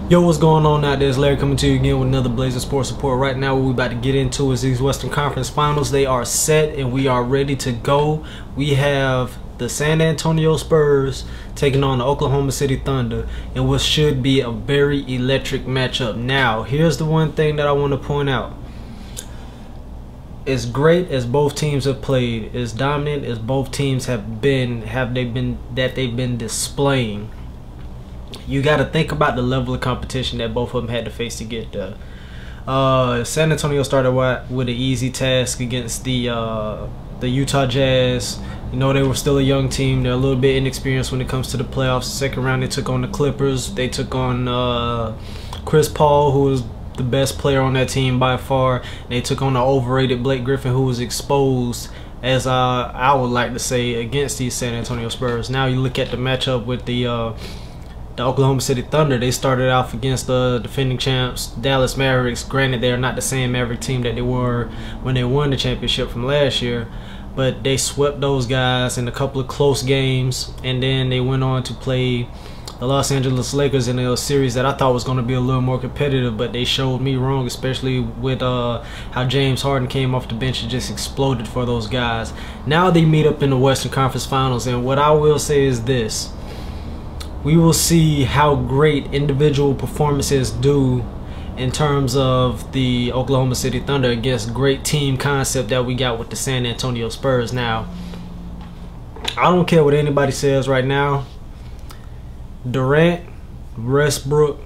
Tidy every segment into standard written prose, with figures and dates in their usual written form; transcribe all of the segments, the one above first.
Yo, what's going on out there? It's Larry coming to you again with another Blazing Sports Report. Right now, what we're about to get into is these Western Conference Finals. They are set and we are ready to go. We have the San Antonio Spurs taking on the Oklahoma City Thunder in what should be a very electric matchup. Now, here's the one thing that I want to point out. As great as both teams have played, as dominant as both teams have been, they've been displaying, you got to think about the level of competition that both of them had to face to get there. San Antonio started with an easy task against the Utah Jazz. You know, they were still a young team. They're a little bit inexperienced when it comes to the playoffs. Second round, they took on the Clippers. They took on Chris Paul, who was the best player on that team by far. They took on the overrated Blake Griffin, who was exposed, as I would like to say, against these San Antonio Spurs. Now you look at the matchup with the Oklahoma City Thunder. They started off against the defending champs Dallas Mavericks. Granted, they are not the same Maverick team that they were when they won the championship from last year, but they swept those guys in a couple of close games, and then they went on to play the Los Angeles Lakers in a series that I thought was going to be a little more competitive, but they showed me wrong, especially with how James Harden came off the bench and just exploded for those guys. Now they meet up in the Western Conference Finals, and what I will say is this: we will see how great individual performances do in terms of the Oklahoma City Thunder against great team concept that we got with the San Antonio Spurs. Now, I don't care what anybody says right now. Durant, Westbrook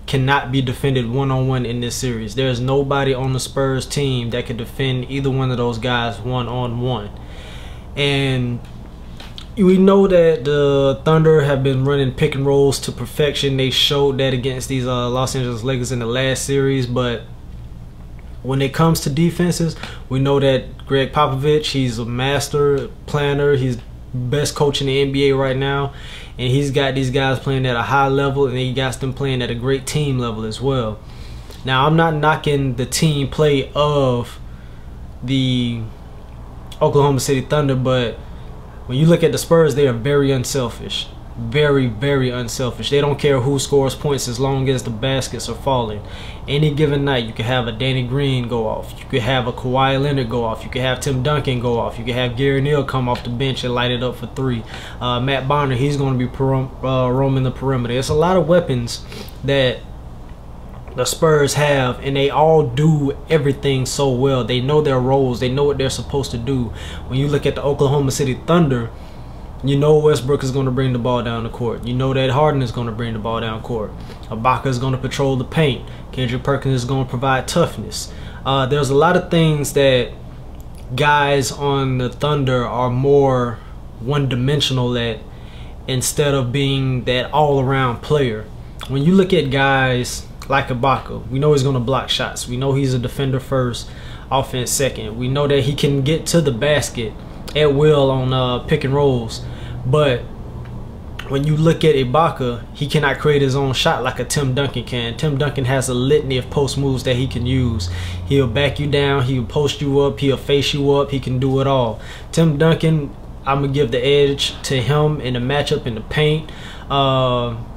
cannot be defended one-on-one in this series. There's nobody on the Spurs team that could defend either one of those guys one-on-one. And we know that the Thunder have been running pick and rolls to perfection. They showed that against these Los Angeles Lakers in the last series. But when it comes to defenses, we know that Greg Popovich, he's a master planner. He's best coach in the NBA right now. And he's got these guys playing at a high level, and he got them playing at a great team level as well. Now, I'm not knocking the team play of the Oklahoma City Thunder, but when you look at the Spurs, they are very unselfish. Very, very unselfish. They don't care who scores points as long as the baskets are falling. Any given night, you could have a Danny Green go off. You could have a Kawhi Leonard go off. You could have Tim Duncan go off. You could have Gary Neal come off the bench and light it up for three. Matt Bonner, he's going to be roaming the perimeter. It's a lot of weapons that the Spurs have, and they all do everything so well. They know their roles. They know what they're supposed to do. When you look at the Oklahoma City Thunder, you know Westbrook is going to bring the ball down the court. You know that Harden is going to bring the ball down court. Ibaka is going to patrol the paint. Kendrick Perkins is going to provide toughness. There's a lot of things that guys on the Thunder are more one-dimensional at, instead of being that all-around player. When you look at guys like Ibaka, we know he's going to block shots. We know he's a defender first, offense second. We know that he can get to the basket at will on pick and rolls. But when you look at Ibaka, he cannot create his own shot like a Tim Duncan can. Tim Duncan has a litany of post moves that he can use. He'll back you down, he'll post you up, he'll face you up, he can do it all. Tim Duncan, I'm going to give the edge to him in the matchup in the paint,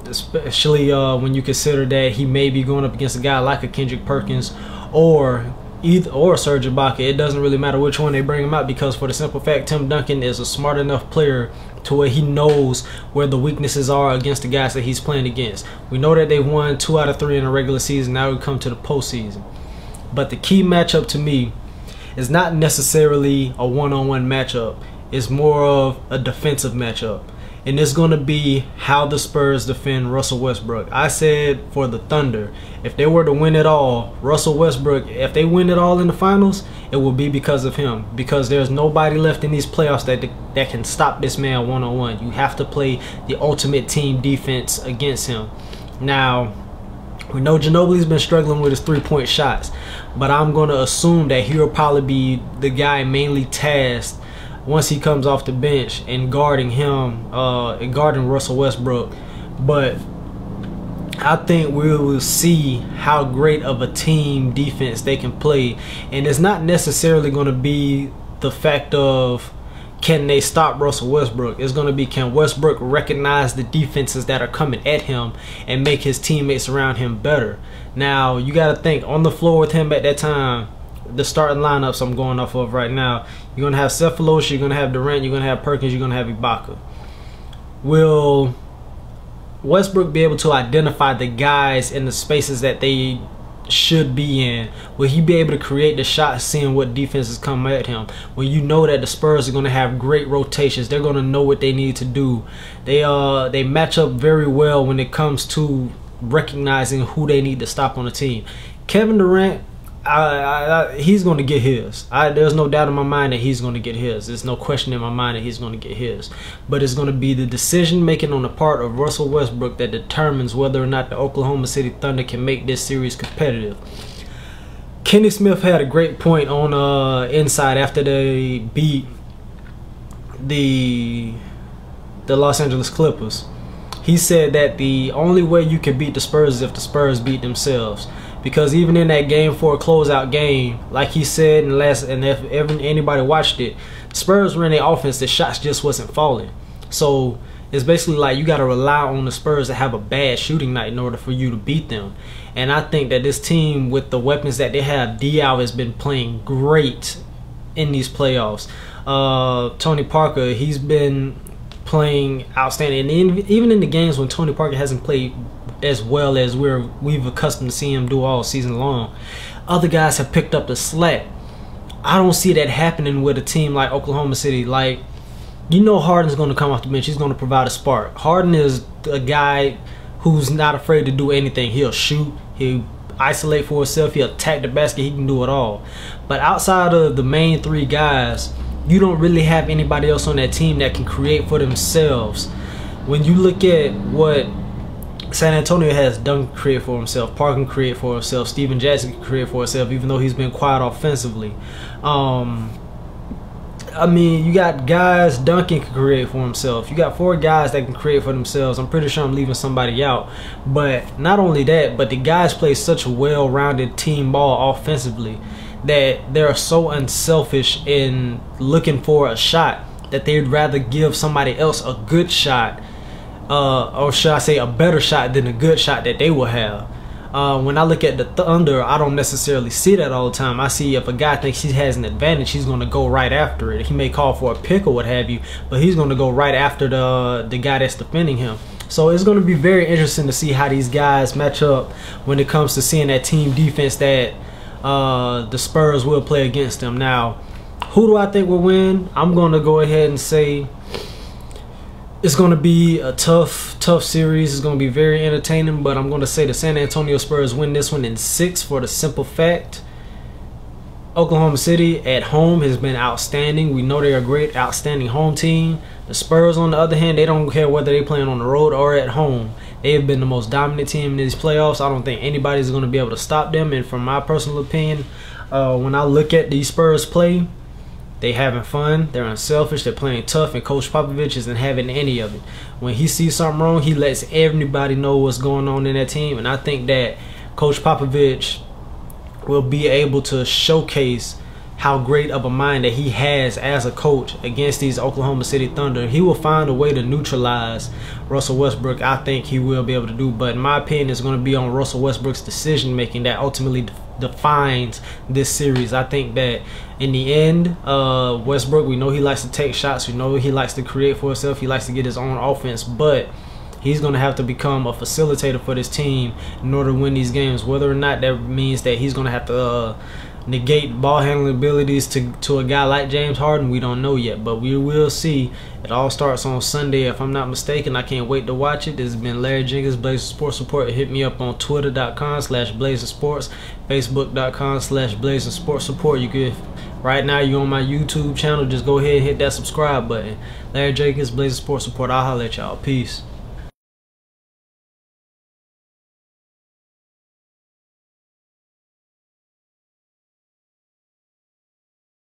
especially when you consider that he may be going up against a guy like a Kendrick Perkins or Serge Ibaka. It doesn't really matter which one they bring him out, because for the simple fact, Tim Duncan is a smart enough player to where he knows where the weaknesses are against the guys that he's playing against. We know that they won 2 out of 3 in the regular season. Now we come to the postseason. But the key matchup to me is not necessarily a one-on-one matchup. It's more of a defensive matchup. And it's going to be how the Spurs defend Russell Westbrook. I said for the Thunder, if they were to win it all, Russell Westbrook, if they win it all in the finals, it will be because of him. Because there's nobody left in these playoffs that can stop this man one-on-one. You have to play the ultimate team defense against him. Now, we know Ginobili's been struggling with his three-point shots, but I'm going to assume that he'll probably be the guy mainly tasked once he comes off the bench and guarding him, guarding Russell Westbrook. But I think we will see how great of a team defense they can play. And it's not necessarily going to be the fact of can they stop Russell Westbrook? It's going to be, can Westbrook recognize the defenses that are coming at him and make his teammates around him better? Now, you got to think, on the floor with him at that time, the starting lineups I'm going off of right now, you're going to have Cephalosha, you're going to have Durant, you're going to have Perkins, you're going to have Ibaka. Will Westbrook be able to identify the guys in the spaces that they should be in? Will he be able to create the shots seeing what defenses come at him? When you know that the Spurs are going to have great rotations, they're going to know what they need to do. They match up very well when it comes to recognizing who they need to stop on the team. Kevin Durant, he's going to get his. There's no doubt in my mind that he's going to get his. There's no question in my mind that he's going to get his. But it's going to be the decision making on the part of Russell Westbrook that determines whether or not the Oklahoma City Thunder can make this series competitive. Kenny Smith had a great point on Inside after they beat the Los Angeles Clippers. He said that the only way you can beat the Spurs is if the Spurs beat themselves. Because even in that Game 4 closeout game, like he said, and if anybody watched it, Spurs were in their offense, the shots just wasn't falling. So it's basically like you got to rely on the Spurs to have a bad shooting night in order for you to beat them. And I think that this team, with the weapons that they have, Diaw has been playing great in these playoffs. Tony Parker, he's been playing outstanding. And even in the games when Tony Parker hasn't played as well as we've accustomed to seeing him do all season long, other guys have picked up the slack. I don't see that happening with a team like Oklahoma City. Like, you know, Harden's going to come off the bench. He's going to provide a spark. Harden is a guy who's not afraid to do anything. He'll shoot. He'll isolate for himself. He'll attack the basket. He can do it all. But outside of the main three guys, you don't really have anybody else on that team that can create for themselves. When you look at what San Antonio has done, create for himself, Park can create for himself, Steven Jackson can create for himself, even though he's been quiet offensively. I mean, you got guys, Duncan can create for himself. You got 4 guys that can create for themselves. I'm pretty sure I'm leaving somebody out. But not only that, but the guys play such a well-rounded team ball offensively that they're so unselfish in looking for a shot that they'd rather give somebody else a good shot, or should I say a better shot than a good shot that they will have. When I look at the Thunder, I don't necessarily see that all the time. I see if a guy thinks he has an advantage, he's going to go right after it. He may call for a pick or what have you, but he's going to go right after the guy that's defending him. So it's going to be very interesting to see how these guys match up when it comes to seeing that team defense that the Spurs will play against them. Now, who do I think will win? I'm going to go ahead and say it's going to be a tough series. It's going to be very entertaining, but I'm going to say the San Antonio Spurs win this one in 6 for the simple fact Oklahoma City at home has been outstanding. We know they're a great, outstanding home team. The Spurs, on the other hand, they don't care whether they're playing on the road or at home. They have been the most dominant team in these playoffs. I don't think anybody's going to be able to stop them. And from my personal opinion, when I look at these Spurs play, they having fun, they're unselfish, they're playing tough, and Coach Popovich isn't having any of it. When he sees something wrong, he lets everybody know what's going on in that team. And I think that Coach Popovich will be able to showcase how great of a mind that he has as a coach against these Oklahoma City Thunder. He will find a way to neutralize Russell Westbrook. I think he will be able to do, but in my opinion, it's going to be on Russell Westbrook's decision making that ultimately defines this series. I think that in the end, Westbrook, we know he likes to take shots, we know he likes to create for himself, he likes to get his own offense, but he's going to have to become a facilitator for this team in order to win these games. Whether or not that means that he's going to have to negate ball handling abilities to a guy like James Harden, we don't know yet, but we will see. It all starts on Sunday, if I'm not mistaken. I can't wait to watch it. This has been Larry Jenkins, Blazer Sports Support. Hit me up on twitter.com/BlazerSports, facebook.com/Blazer Sports Support. You could, right now you're on my YouTube channel, just go ahead and hit that subscribe button. Larry Jenkins, Blazer Sports Support. I'll holler at y'all. Peace.